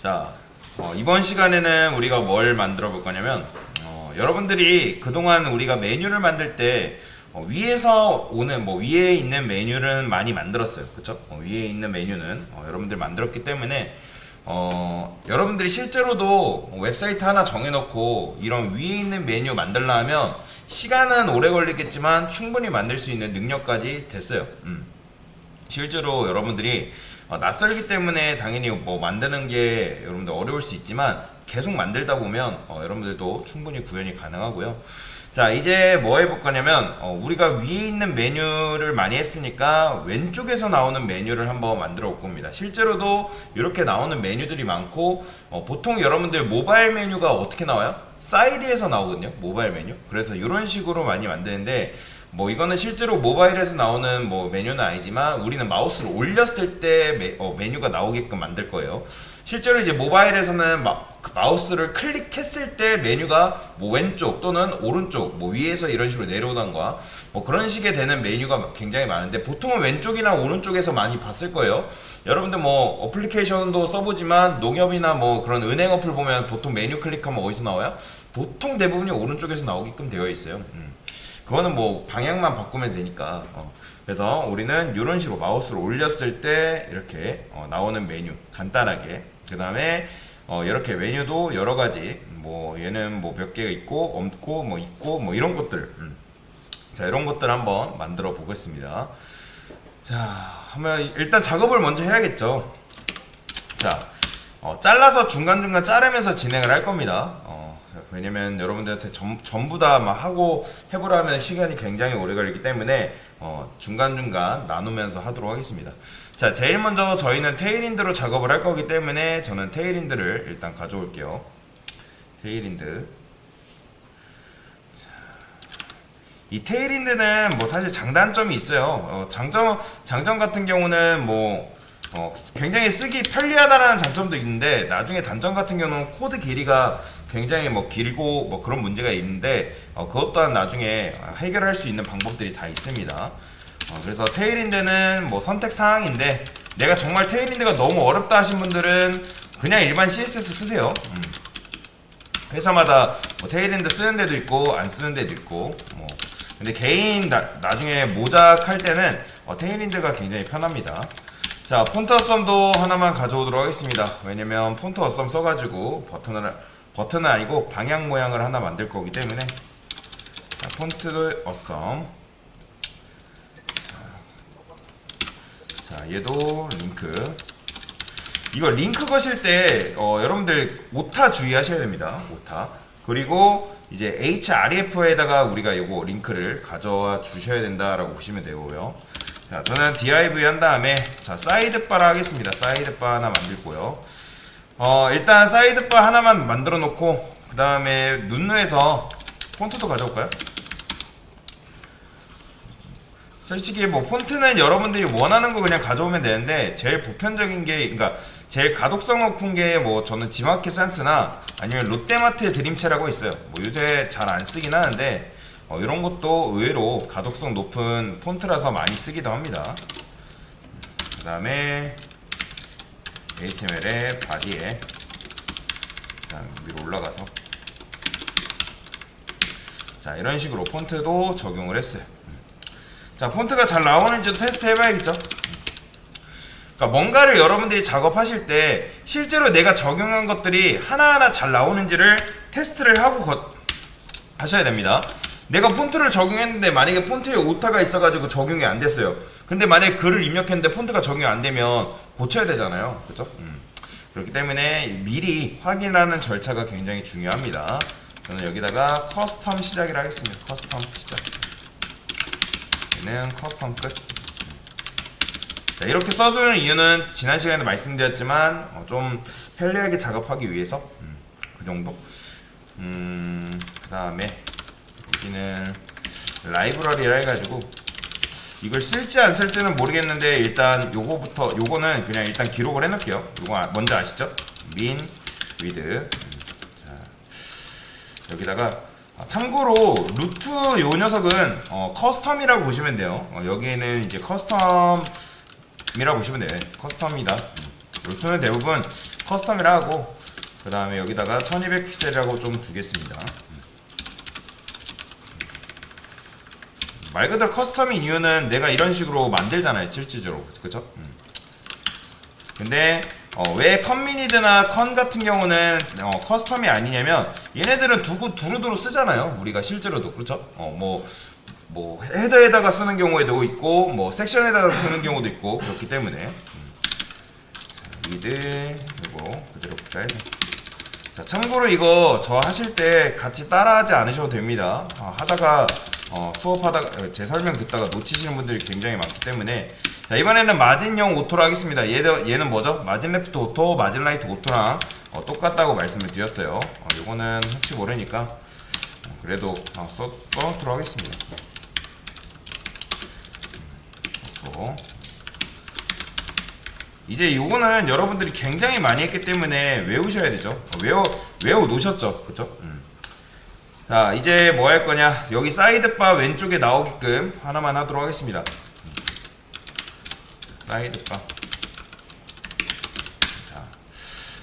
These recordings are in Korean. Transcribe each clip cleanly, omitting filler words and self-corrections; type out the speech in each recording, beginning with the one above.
자, 이번 시간에는 우리가 뭘 만들어 볼 거냐면 여러분들이 그동안 우리가 메뉴를 만들 때 위에서 오는 위에 있는 메뉴는 많이 만들었어요. 그쵸? 위에 있는 메뉴는 여러분들 만들었기 때문에 여러분들이 실제로도 웹사이트 하나 정해놓고 이런 위에 있는 메뉴 만들려면 시간은 오래 걸리겠지만 충분히 만들 수 있는 능력까지 됐어요. 실제로 여러분들이 낯설기 때문에 당연히 만드는 게 여러분들 어려울 수 있지만 계속 만들다 보면 여러분들도 충분히 구현이 가능하고요. 자, 이제 뭐 해볼 거냐면 우리가 위에 있는 메뉴를 많이 했으니까 왼쪽에서 나오는 메뉴를 한번 만들어 볼 겁니다. 실제로도 이렇게 나오는 메뉴들이 많고 보통 여러분들 모바일 메뉴가 어떻게 나와요? 사이드에서 나오거든요, 모바일 메뉴. 그래서 이런 식으로 많이 만드는데 이거는 실제로 모바일에서 나오는 메뉴는 아니지만 우리는 마우스를 올렸을 때 메뉴가 나오게끔 만들 거예요. 실제로 이제 모바일에서는 마우스를 클릭했을 때 메뉴가 왼쪽 또는 오른쪽 위에서 이런 식으로 내려오던가 그런 식의 되는 메뉴가 굉장히 많은데 보통은 왼쪽이나 오른쪽에서 많이 봤을 거예요. 여러분들 어플리케이션도 써보지만 농협이나 그런 은행 어플 보면 보통 메뉴 클릭하면 어디서 나와요? 보통 대부분이 오른쪽에서 나오게끔 되어 있어요. 그거는 방향만 바꾸면 되니까. 그래서 우리는 이런 식으로 마우스를 올렸을 때 이렇게 나오는 메뉴 간단하게, 그 다음에 이렇게 메뉴도 여러 가지 얘는 몇 개가 있고 없고 있고 이런 것들, 자, 이런 것들 한번 만들어 보겠습니다. 자, 하면 일단 작업을 먼저 해야겠죠. 자, 잘라서 중간중간 자르면서 진행을 할 겁니다. 왜냐면 여러분들한테 전부 다 하고 해보라면 시간이 굉장히 오래 걸리기 때문에 중간중간 나누면서 하도록 하겠습니다. 자, 제일 먼저 저희는 테일인드로 작업을 할 거기 때문에 저는 테일인드를 일단 가져올게요. 테일인드. 이 테일인드는 사실 장단점이 있어요. 장점 같은 경우는 굉장히 쓰기 편리하다는 장점도 있는데 나중에 단점 같은 경우는 코드 길이가 굉장히 길고 그런 문제가 있는데 그것 또한 나중에 해결할 수 있는 방법들이 다 있습니다. 그래서 테일인드는 선택 사항인데 내가 정말 테일인드가 너무 어렵다 하신 분들은 그냥 일반 CSS 쓰세요. 회사마다 테일인드 쓰는 데도 있고 안 쓰는 데도 있고 근데 개인 나중에 모작할 때는 테일인드가 굉장히 편합니다. 자, 폰트 어썸도 하나만 가져오도록 하겠습니다. 왜냐면 폰트 어썸 써가지고 버튼은 아니고 방향 모양을 하나 만들 거기 때문에. 자, 폰트 어썸. 자, 얘도 링크. 이거 링크 거실 때 여러분들 오타 주의하셔야 됩니다. 오타. 그리고 이제 href에다가 우리가 요거 링크를 가져와 주셔야 된다라고 보시면 되고요. 자, 저는 div 한 다음에 사이드바를 하겠습니다. 사이드바 하나 만들고요. 일단 사이드바 하나만 만들어 놓고 그 다음에 눈누에서 폰트도 가져올까요? 솔직히 폰트는 여러분들이 원하는 거 그냥 가져오면 되는데 제일 보편적인 게, 그러니까 제일 가독성 높은 게 저는 지마켓 산스나 아니면 롯데마트 드림체라고 있어요. 요새 잘 안 쓰긴 하는데 이런 것도 의외로 가독성 높은 폰트라서 많이 쓰기도 합니다. 그 다음에 HTML의 바디에 위로 올라가서 자, 이런 식으로 폰트도 적용을 했어요. 자, 폰트가 잘 나오는지도 테스트 해봐야겠죠. 그러니까 뭔가를 여러분들이 작업하실 때 실제로 내가 적용한 것들이 하나하나 잘 나오는지를 테스트를 하고 하셔야 됩니다. 내가 폰트를 적용했는데 만약에 폰트에 오타가 있어가지고 적용이 안 됐어요. 근데 만약에 글을 입력했는데 폰트가 적용이 안 되면 고쳐야 되잖아요. 그렇죠? 그렇기 때문에 미리 확인하는 절차가 굉장히 중요합니다. 저는 여기다가 커스텀 시작이라 하겠습니다. 커스텀 시작. 얘는 커스텀 끝. 자, 이렇게 써주는 이유는 지난 시간에 말씀드렸지만 좀 편리하게 작업하기 위해서 그 정도. 그 다음에 여기는 라이브러리라 해가지고 이걸 쓸지 안 쓸지는 모르겠는데 일단 요거는 그냥 일단 기록을 해놓을게요. 요거 먼저 아시죠? min with. 자, 여기다가 참고로 루트 요 녀석은 커스텀이라고 보시면 돼요. 여기에는 이제 커스텀이라고 보시면 돼요. 커스텀이다. 루트는 대부분 커스텀이라 하고, 그 다음에 여기다가 1200픽셀이라고 좀 두겠습니다. 말 그대로 커스텀인 이유는 내가 이런 식으로 만들잖아요, 실질적으로. 그쵸? 근데 왜 컨미니드나 컨 같은 경우는 커스텀이 아니냐면, 얘네들은 두루두루 쓰잖아요, 우리가 실제로도. 그렇죠? 뭐 헤더에다가 쓰는 경우에도 있고, 뭐 섹션에다가 쓰는 경우도 있고, 그렇기 때문에 리드 이거 그대로 픽셀. 자, 참고로 이거 저 하실 때 같이 따라하지 않으셔도 됩니다. 하다가 수업하다가 제 설명 듣다가 놓치시는 분들이 굉장히 많기 때문에. 자, 이번에는 마진형 오토로 하겠습니다. 얘는 뭐죠? 마진 레프트 오토, 마진 라이트 오토랑 똑같다고 말씀을 드렸어요. 요거는 혹시 모르니까 그래도 써놓도록 하겠습니다. 이제 요거는 여러분들이 굉장히 많이 했기 때문에 외우셔야 되죠. 외워 놓으셨죠, 그쵸? 자, 이제 뭐 할 거냐, 여기 사이드바 왼쪽에 나오게끔 하나만 하도록 하겠습니다. 사이드바. 자,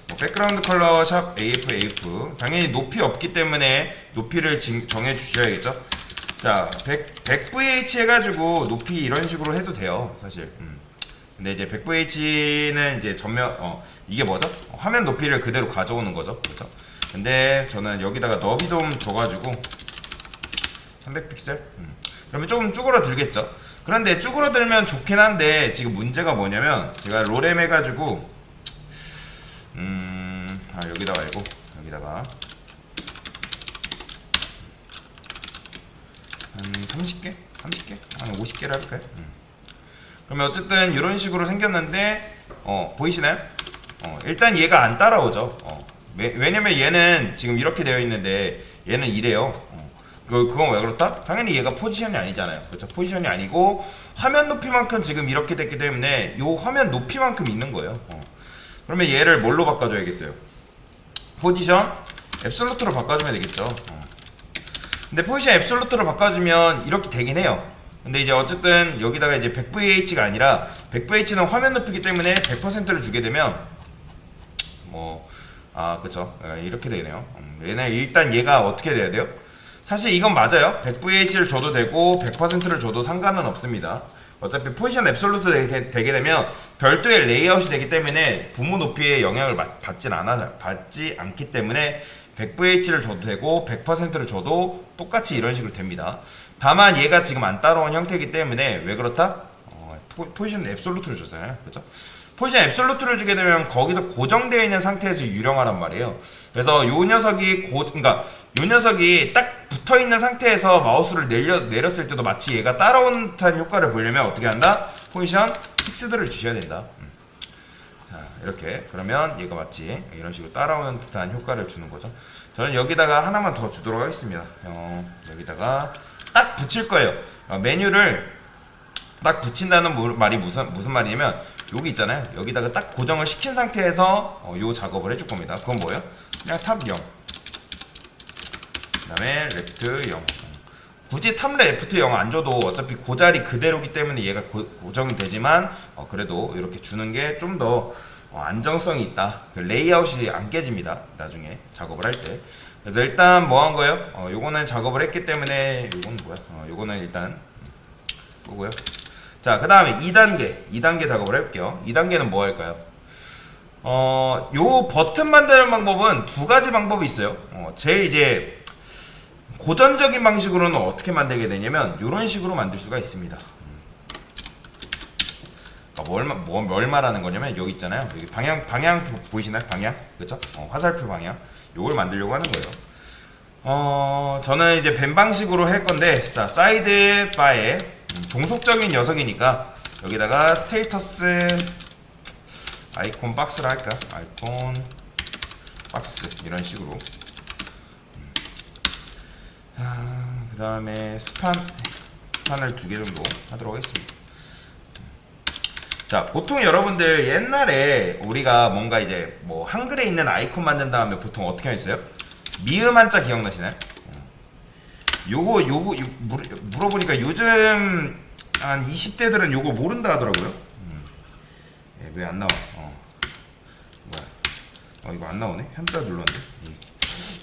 뭐 백그라운드 컬러 샵 AF 당연히 높이 없기 때문에 높이를 정해 주셔야겠죠. 자, 100VH 해가지고 높이 이런 식으로 해도 돼요, 사실. 근데 이제 100VH는 이제 전면 이게 뭐죠? 화면 높이를 그대로 가져오는 거죠, 그렇죠? 근데 저는 여기다가 너비 좀 줘가지고 300픽셀. 그러면 조금 쭈그러들겠죠. 그런데 쭈그러들면 좋긴 한데 지금 문제가 뭐냐면, 제가 롤엠 해가지고 여기다가 말고 여기다가 한 30개? 30개? 한 50개를 할까요? 그러면 어쨌든 이런 식으로 생겼는데 보이시나요? 일단 얘가 안 따라오죠. 왜냐면 얘는 지금 이렇게 되어 있는데 얘는 이래요. 그건 왜 그렇다? 당연히 얘가 포지션이 아니잖아요. 그렇죠? 포지션이 아니고 화면 높이만큼 지금 이렇게 됐기 때문에 요 화면 높이만큼 있는 거예요. 그러면 얘를 뭘로 바꿔줘야겠어요? 포지션 앱솔루트로 바꿔주면 되겠죠. 근데 포지션 앱솔루트로 바꿔주면 이렇게 되긴 해요. 근데 이제 어쨌든 여기다가 이제 100VH가 아니라 100VH는 화면 높이기 때문에 100%를 주게 되면 그쵸, 이렇게 되네요. 얘는 일단 얘가 어떻게 돼야 돼요? 사실 이건 맞아요. 100VH를 줘도 되고 100%를 줘도 상관은 없습니다. 어차피 포지션 앱솔루트 되게 되면 별도의 레이아웃이 되기 때문에 부모 높이에 영향을 받지 않기 때문에 100VH를 줘도 되고 100%를 줘도 똑같이 이런 식으로 됩니다. 다만 얘가 지금 안 따라온 형태이기 때문에 왜 그렇다? 포지션 앱솔루트를 줬잖아요, 그렇죠? 포지션 앱솔루트를 주게 되면 거기서 고정되어 있는 상태에서 유령하란 말이에요. 그래서 요 녀석이 요 녀석이 딱 붙어 있는 상태에서 마우스를 내렸을 때도 마치 얘가 따라오는 듯한 효과를 보려면 어떻게 한다? 포지션 픽스들을 주셔야 된다. 자, 이렇게 그러면 얘가 마치 이런 식으로 따라오는 듯한 효과를 주는 거죠. 저는 여기다가 하나만 더 주도록 하겠습니다. 여기다가 딱 붙일 거예요. 메뉴를 딱 붙인다는 말이 무슨 말이냐면, 여기 있잖아요. 여기다가 딱 고정을 시킨 상태에서 요 작업을 해줄 겁니다. 그건 뭐예요? 그냥 탑 0, 그 다음에 레프트 0. 굳이 탑 레프트 0 안 줘도 어차피 그 자리 그대로기 때문에 얘가 고정이 되지만 그래도 이렇게 주는 게 좀 더 안정성이 있다. 그 레이아웃이 안 깨집니다, 나중에 작업을 할 때. 그래서 일단 뭐 한 거예요? 요거는 작업을 했기 때문에 요거는 뭐야? 요거는 일단 끄고요. 자, 그 다음에 2단계 작업을 해볼게요. 2단계는 뭐 할까요? 요 버튼 만드는 방법은 두 가지 방법이 있어요. 제일 이제 고전적인 방식으로는 어떻게 만들게 되냐면 이런 식으로 만들 수가 있습니다. 뭘 말하는 거냐면, 여기 있잖아요. 여기 방향 보이시나요? 방향, 그렇죠? 화살표 방향. 요걸 만들려고 하는 거예요. 저는 이제 뱀 방식으로 할 건데, 사이드 바에 동속적인 녀석이니까 여기다가 스테이터스 아이콘 박스라 할까? 아이콘 박스 이런 식으로. 그 다음에 스판을 2개 정도 하도록 하겠습니다. 자, 보통 여러분들 옛날에 우리가 뭔가 이제 뭐 한글에 있는 아이콘 만든 다음에 보통 어떻게 했어요? 미음 한자 기억나시나요? 요거 물어보니까 요즘 한 20대들은 요거 모른다 하더라고요. 왜 안 나와? 뭐야? 이거 안 나오네. 한자 눌렀는데.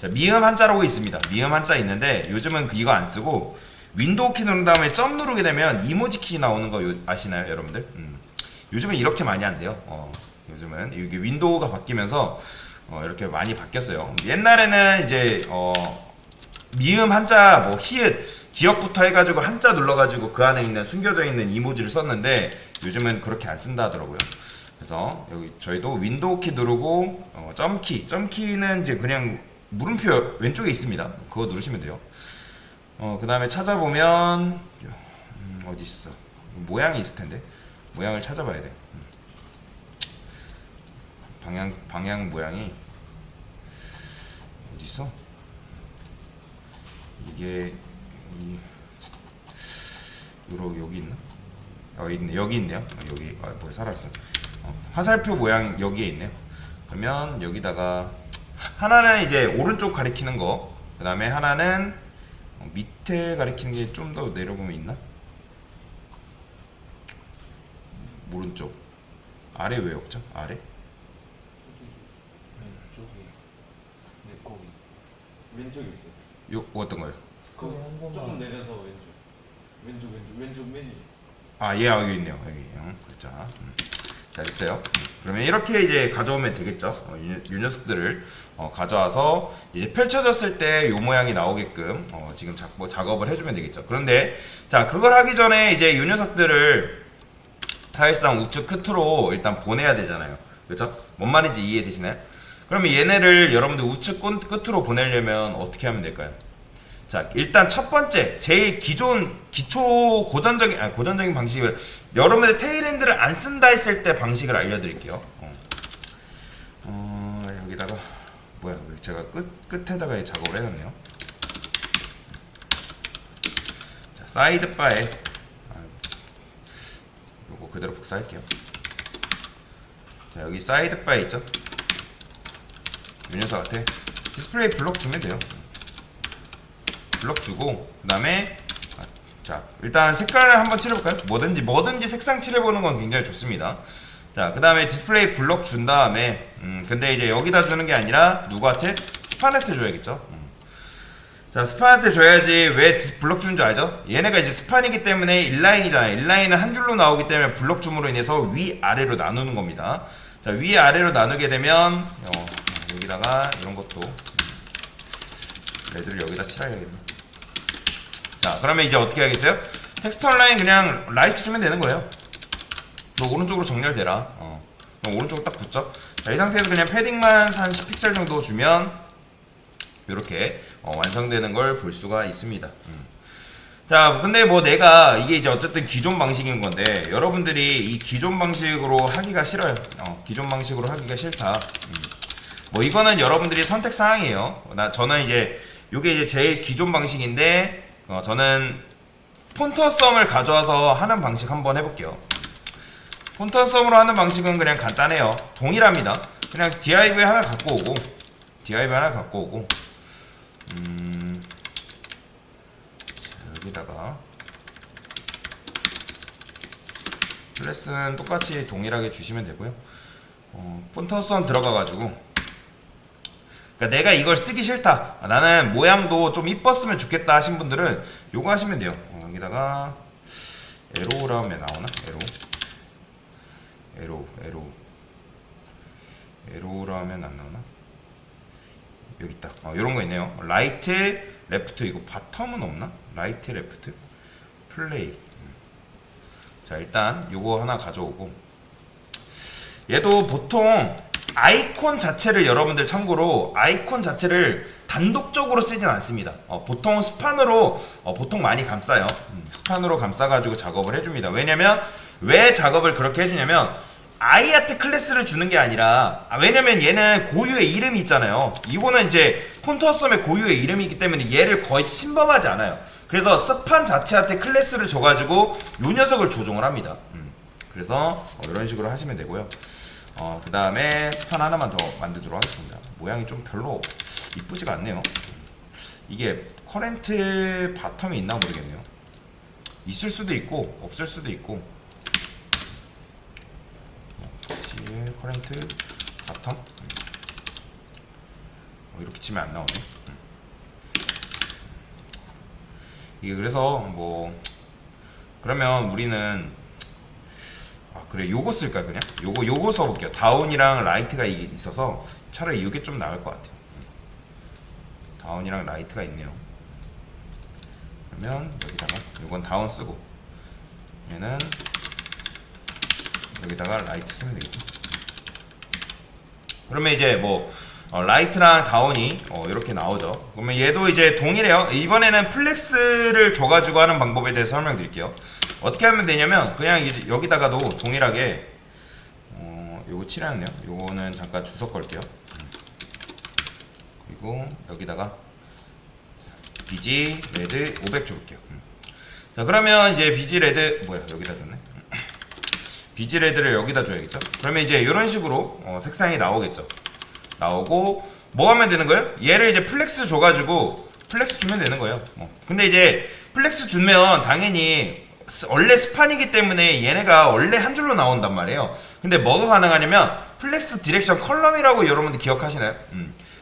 자, 미음 한자라고 있습니다. 미음 한자 있는데 요즘은 이거 안 쓰고 윈도우 키 누른 다음에 점 누르게 되면 이모지 키 나오는 거 아시나요, 여러분들? 요즘은 이렇게 많이 안 돼요. 요즘은 이게 윈도우가 바뀌면서 이렇게 많이 바뀌었어요. 옛날에는 이제 미음 한자 뭐 히읗 기억부터 해가지고 한자 눌러가지고 그 안에 있는 숨겨져 있는 이모지를 썼는데 요즘은 그렇게 안 쓴다 하더라고요. 그래서 여기 저희도 윈도우 키 누르고 점키는 이제 그냥 물음표 왼쪽에 있습니다. 그거 누르시면 돼요. 그 다음에 찾아보면 어디 있어? 모양이 있을 텐데 모양을 찾아봐야 돼. 방향 모양이 어디 있어? 이게 여기 있나? 있네. 여기 있네요. 여기 뭐 살아있어. 화살표 모양 여기에 있네요. 그러면 여기다가 하나는 이제 오른쪽 가리키는 거, 그 다음에 하나는 밑에 가리키는 게 좀 더 내려보면 있나? 오른쪽 아래 왜 없죠? 아래? 왼쪽에 있어요. 어떤 거요? 조금 내려서 왼쪽 메뉴. 여기 있네요. 여기. 자, 자 됐어요. 그러면 이렇게 이제 가져오면 되겠죠. 이 녀석들을 가져와서 이제 펼쳐졌을 때 이 모양이 나오게끔 지금 작업을 해주면 되겠죠. 그런데 자, 그걸 하기 전에 이제 이 녀석들을 사실상 우측 끝으로 일단 보내야 되잖아요. 그렇죠? 뭔 말인지 이해되시나요? 그러면 얘네를 여러분들 우측 끝으로 보내려면 어떻게 하면 될까요? 자, 일단 첫 번째 제일 고전적인 방식을, 여러분들 테일핸드를 안 쓴다 했을 때 방식을 알려드릴게요. 여기다가 제가 끝에다가 작업을 해놨네요. 자, 사이드 바에 요거 그대로 복사할게요. 자, 여기 사이드 바에 있죠? 이 녀석한테 디스플레이 블록 주면 돼요. 블록 주고, 그 다음에 자, 일단 색깔을 한번 칠해볼까요? 뭐든지 색상 칠해보는 건 굉장히 좋습니다. 자, 그 다음에 디스플레이 블록 준 다음에 근데 이제 여기다 주는 게 아니라 누구한테? 스판한테 줘야겠죠. 자, 스판한테 줘야지. 왜 블록 주는 줄 알죠? 얘네가 이제 스판이기 때문에 인라인이잖아요. 인라인은 한 줄로 나오기 때문에 블록 줌으로 인해서 위아래로 나누는 겁니다. 자, 위아래로 나누게 되면 여기다가 이런 것도 레드를 여기다 칠해야겠네. 자, 그러면 이제 어떻게 하겠어요? 텍스처 라인 그냥 라이트 주면 되는 거예요. 너 오른쪽으로 정렬되라. 오른쪽으로 딱 붙죠? 자, 이 상태에서 그냥 패딩만 한 10픽셀 정도 주면 이렇게 완성되는 걸 볼 수가 있습니다. 자, 근데 뭐 내가 이게 이제 어쨌든 기존 방식인 건데 여러분들이 이 기존 방식으로 하기가 싫어요. 기존 방식으로 하기가 싫다. 뭐 이거는 여러분들이 선택 사항이에요. 저는 이제 요게 이제 제일 기존 방식인데 저는 폰트썸을 가져와서 하는 방식 한번 해볼게요. 폰트썸으로 하는 방식은 그냥 간단해요. 동일합니다. 그냥 div 하나 갖고 오고 여기다가 클래스는 똑같이 동일하게 주시면 되고요. 폰트썸 들어가가지고, 그러니까 내가 이걸 쓰기 싫다, 나는 모양도 좀 이뻤으면 좋겠다 하신 분들은 요거 하시면 돼요. 여기다가 에로우라 하면 나오나? 에로우라 하면 안 나오나? 여기 있다. 요런 거 있네요. 라이트, 레프트. 이거 바텀은 없나? 라이트, 레프트, 플레이. 자, 일단 요거 하나 가져오고, 얘도 보통 아이콘 자체를 여러분들 참고로 아이콘 자체를 단독적으로 쓰진 않습니다. 보통 스판으로 보통 많이 감싸요. 스판으로 감싸가지고 작업을 해줍니다. 왜냐면 왜 작업을 그렇게 해주냐면 아이한테 클래스를 주는 게 아니라, 왜냐면 얘는 고유의 이름이 있잖아요. 이거는 이제 폰트썸의 고유의 이름이기 때문에 얘를 거의 침범하지 않아요. 그래서 스판 자체한테 클래스를 줘가지고 요 녀석을 조종을 합니다. 그래서 이런 식으로 하시면 되고요. 그 다음에 스판 하나만 더 만들도록 하겠습니다. 모양이 좀 별로 이쁘지가 않네요. 이게 커렌트 바텀이 있나 모르겠네요. 있을 수도 있고 없을 수도 있고. 커렌트 바텀. 치면 안 나오네. 이게 그래서 뭐 그러면 우리는 그래 요거 쓸까 그냥 요거 써볼게요. 다운이랑 라이트가 있어서 차라리 이게 좀 나을 것 같아요. 다운이랑 라이트가 있네요. 그러면 여기다가 요건 다운 쓰고 얘는 여기다가 라이트 쓰면 되겠죠. 그러면 이제 뭐 라이트랑 다운이 이렇게 나오죠. 그러면 얘도 이제 동일해요. 이번에는 플렉스를 줘가지고 하는 방법에 대해서 설명드릴게요. 어떻게 하면 되냐면 그냥 이제 여기다가도 동일하게 요거 칠해놨네요. 요거는 잠깐 주석 걸게요. 그리고 여기다가 BG 레드 500 줘볼게요. 자 그러면 이제 BG 레드 뭐야 여기다 줬네. BG 레드를 여기다 줘야겠죠. 그러면 이제 이런 식으로 색상이 나오겠죠. 나오고 뭐 하면 되는 거예요? 얘를 이제 플렉스 줘가지고 플렉스 주면 되는 거예요. 근데 이제 플렉스 주면 당연히 원래 스판이기 때문에 얘네가 원래 한 줄로 나온단 말이에요. 근데 뭐가 가능하냐면 플렉스 디렉션 컬럼이라고 여러분들 기억하시나요?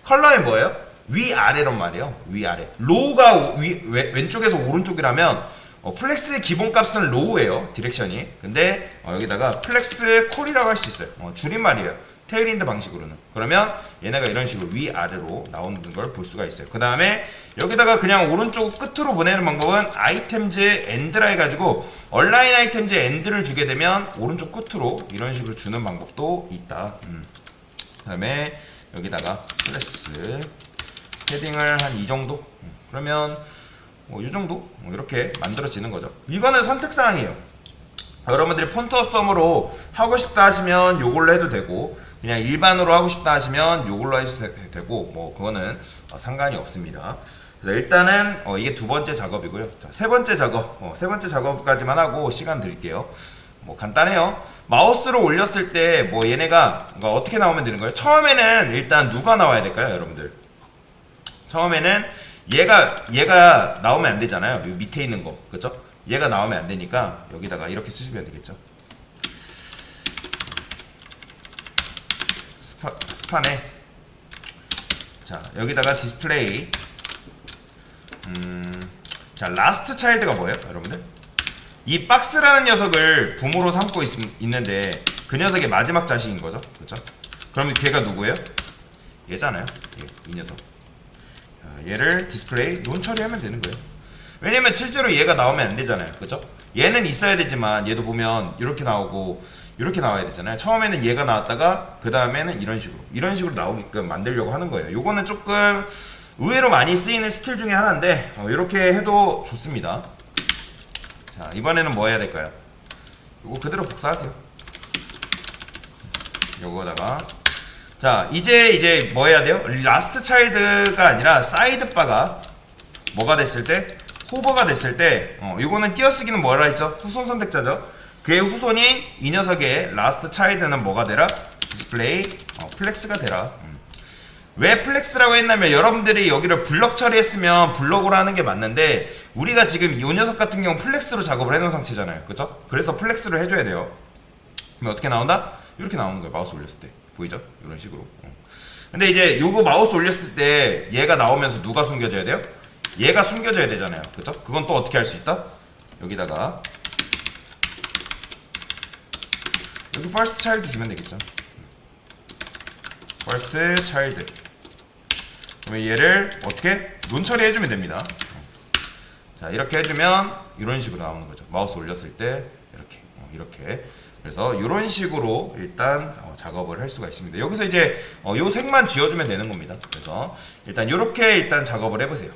컬럼이 뭐예요? 위아래란 말이에요. 위아래. 로우가 왼쪽에서 오른쪽이라면 플렉스의 기본값은 로우예요. 디렉션이. 근데 여기다가 플렉스 콜이라고 할 수 있어요. 줄임말이에요. 테일인드 방식으로는. 그러면 얘네가 이런 식으로 위아래로 나오는 걸 볼 수가 있어요. 그 다음에 여기다가 그냥 오른쪽 끝으로 보내는 방법은 아이템즈 엔드라 해가지고 얼라인 아이템즈 엔드를 주게 되면 오른쪽 끝으로 이런 식으로 주는 방법도 있다. 그 다음에 여기다가 플렉스 헤딩을 한 이 정도? 그러면 이 정도? 이렇게 만들어지는 거죠. 이거는 선택사항이에요. 여러분들이 폰트 어썸으로 하고 싶다 하시면 요걸로 해도 되고 그냥 일반으로 하고 싶다 하시면 요걸로 해도 되고 뭐 그거는 상관이 없습니다. 그래서 일단은 이게 두 번째 작업이고요. 자, 세 번째 작업까지만 하고 시간 드릴게요. 뭐 간단해요. 마우스로 올렸을 때 뭐 얘네가 어떻게 나오면 되는 거예요? 처음에는 일단 누가 나와야 될까요, 여러분들? 처음에는 얘가 나오면 안 되잖아요. 요 밑에 있는 거, 그렇죠? 얘가 나오면 안 되니까 여기다가 이렇게 쓰시면 되겠죠. 스판에 자 여기다가 디스플레이 자 라스트 차일드가 뭐예요, 여러분들? 이 박스라는 녀석을 부모로 삼고 있는데 그 녀석의 마지막 자식인 거죠, 그렇죠? 그러면 걔가 누구예요? 얘잖아요. 이 녀석. 자, 얘를 디스플레이 논 처리하면 되는 거예요. 왜냐면 실제로 얘가 나오면 안 되잖아요, 그죠? 얘는 있어야 되지만 얘도 보면 이렇게 나오고 이렇게 나와야 되잖아요. 처음에는 얘가 나왔다가 그 다음에는 이런 식으로 나오게끔 만들려고 하는 거예요. 요거는 조금 의외로 많이 쓰이는 스킬 중에 하나인데 이렇게 해도 좋습니다. 자 이번에는 뭐 해야 될까요? 요거 그대로 복사하세요. 요거다가 자 이제 뭐 해야 돼요? 라스트 차일드가 아니라 사이드바가 뭐가 됐을 때? 호버가 됐을 때 이거는 띄어쓰기는 뭐라 했죠? 후손 선택자죠. 그의 후손인 이 녀석의 라스트 차일드는 뭐가 되라? 디스플레이 플렉스가 되라. 왜 플렉스라고 했냐면 여러분들이 여기를 블럭 처리했으면 블럭으로 하는 게 맞는데 우리가 지금 이 녀석 같은 경우 플렉스로 작업을 해놓은 상태잖아요, 그쵸? 그래서 플렉스를 해줘야 돼요. 그럼 어떻게 나온다? 이렇게 나오는 거예요. 마우스 올렸을 때 보이죠? 이런 식으로. 근데 이제 요거 마우스 올렸을 때 얘가 나오면서 누가 숨겨져야 돼요? 얘가 숨겨져야 되잖아요, 그쵸? 그건 또 어떻게 할 수 있다? 여기다가 여기 first child 주면 되겠죠. first child. 그러면 얘를 어떻게? 논 처리해주면 됩니다. 자 이렇게 해주면 이런 식으로 나오는 거죠. 마우스 올렸을 때 이렇게 그래서 이런 식으로 일단 작업을 할 수가 있습니다. 여기서 이제 요 색만 지워주면 되는 겁니다. 그래서 일단 이렇게 일단 작업을 해보세요.